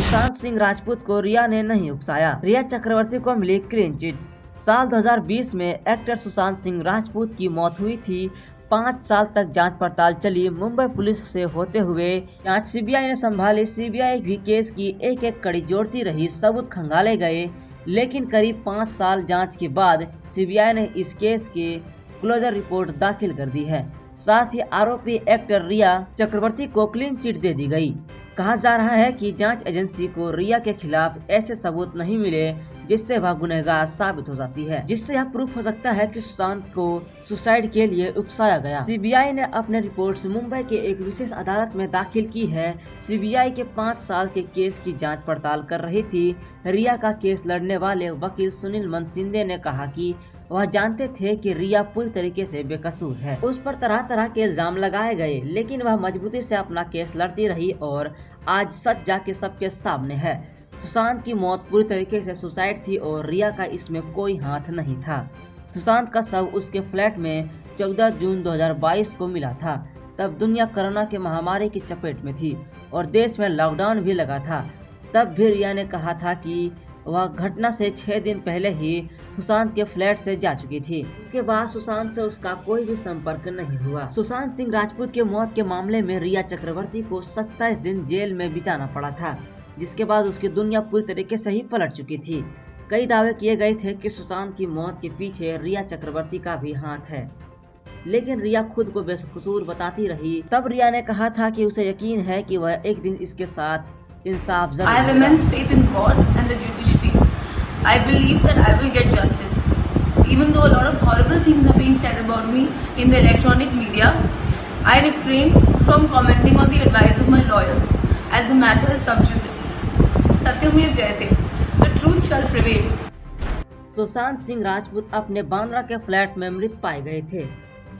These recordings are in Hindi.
सुशांत सिंह राजपूत को रिया ने नहीं उकसाया, रिया चक्रवर्ती को मिली क्लीन चिट। साल 2020 में एक्टर सुशांत सिंह राजपूत की मौत हुई थी। 5 साल तक जांच पड़ताल चली। मुंबई पुलिस से होते हुए जांच सीबीआई ने संभाली। सीबीआई भी केस की एक एक कड़ी जोड़ती रही, सबूत खंगाले गए, लेकिन करीब 5 साल जांच के बाद सीबीआई ने इस केस के क्लोजर रिपोर्ट दाखिल कर दी है। साथ ही आरोपी एक्टर रिया चक्रवर्ती को क्लीन चिट दे दी गई। कहा जा रहा है कि जांच एजेंसी को रिया के खिलाफ ऐसे सबूत नहीं मिले जिससे वह गुनहगार साबित हो जाती है, जिससे यह प्रूफ हो सकता है कि सुशांत को सुसाइड के लिए उकसाया गया। सीबीआई ने अपने रिपोर्ट्स मुंबई के एक विशेष अदालत में दाखिल की है। सीबीआई के 5 साल के केस की जांच पड़ताल कर रही थी। रिया का केस लड़ने वाले वकील सुनील मनसिंदे ने कहा कि वह जानते थे कि रिया पूरी तरीके से बेकसूर है। उस पर तरह तरह के इल्जाम लगाए गए, लेकिन वह मजबूती से अपना केस लड़ती रही और आज सच जाके सबके सामने है। सुशांत की मौत पूरी तरीके से सुसाइड थी और रिया का इसमें कोई हाथ नहीं था। सुशांत का शव उसके फ्लैट में 14 जून 2022 को मिला था। तब दुनिया कोरोना के महामारी की चपेट में थी और देश में लॉकडाउन भी लगा था। तब भी रिया ने कहा था कि वह घटना से 6 दिन पहले ही सुशांत के फ्लैट से जा चुकी थी। उसके बाद सुशांत से उसका कोई भी संपर्क नहीं हुआ। सुशांत सिंह राजपूत के मौत के मामले में रिया चक्रवर्ती को 27 दिन जेल में बिताना पड़ा था, जिसके बाद उसकी दुनिया पूरी तरीके से ही पलट चुकी थी। कई दावे किए गए थे कि सुशांत की मौत के पीछे रिया चक्रवर्ती का भी हाथ है, लेकिन रिया खुद को बेकसूर बताती रही। तब रिया ने कहा था कि उसे यकीन है कि वह एक दिन इसके साथ इंसाफ जरूर I have immense faith in God and the judiciary. I believe that I will get justice. Even though a lot of horrible things are being said about me in the electronic media, I refrain from commenting on the advice of my lawyers as the matter is sub judice. Satyamir Jayate. The truth shall prevail. Sushant Singh Rajput अपने बांद्रा के फ्लैट में मृत पाए गए थे।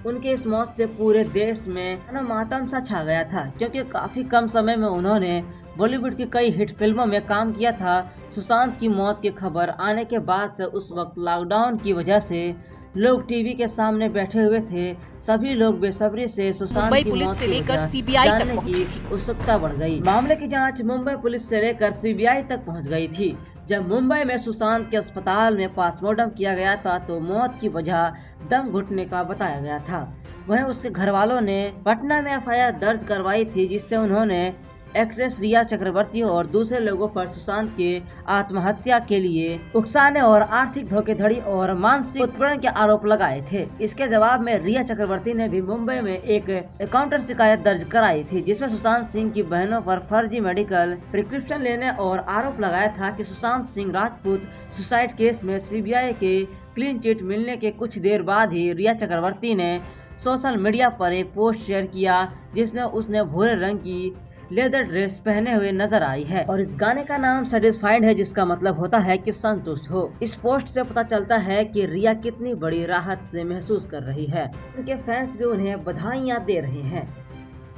उनके इस मौत से पूरे देश में मातम सा छा गया था, क्योंकि काफी कम समय में उन्होंने बॉलीवुड की कई हिट फिल्मों में काम किया था। सुशांत की मौत की खबर आने के बाद से उस वक्त लॉकडाउन की वजह से लोग टीवी के सामने बैठे हुए थे। सभी लोग बेसब्री से सुशांत की मौत की वजह जानने की उत्सुकता बढ़ गई। मामले की जांच मुंबई पुलिस से लेकर सीबीआई तक पहुंच गई थी। जब मुंबई में सुशांत के अस्पताल में पोस्टमार्टम किया गया था तो मौत की वजह दम घुटने का बताया गया था। वहीं उसके घर वालों ने पटना में एफआईआर दर्ज करवाई थी, जिससे उन्होंने एक्ट्रेस रिया चक्रवर्ती और दूसरे लोगों पर सुशांत के आत्महत्या के लिए उकसाने और आर्थिक धोखाधड़ी और मानसिक उत्पीड़न के आरोप लगाए थे। इसके जवाब में रिया चक्रवर्ती ने भी मुंबई में एक काउंटर शिकायत दर्ज कराई थी, जिसमें सुशांत सिंह की बहनों पर फर्जी मेडिकल प्रिस्क्रिप्शन लेने और आरोप लगाया था कि सुशांत सिंह राजपूत सुसाइड केस में सीबीआई के क्लीन चिट मिलने के कुछ देर बाद ही रिया चक्रवर्ती ने सोशल मीडिया पर एक पोस्ट शेयर किया, जिसमें उसने भूरे रंग की लेदर ड्रेस पहने हुए नजर आई है और इस गाने का नाम सेटिस्फाइड है, जिसका मतलब होता है कि संतुष्ट हो। इस पोस्ट से पता चलता है कि रिया कितनी बड़ी राहत से महसूस कर रही है। उनके फैंस भी उन्हें बधाइयां दे रहे हैं।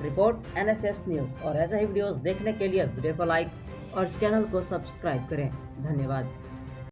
Report NSS news. और ऐसे ही वीडियोस देखने के लिए वीडियो को लाइक और चैनल को सब्सक्राइब करें। धन्यवाद।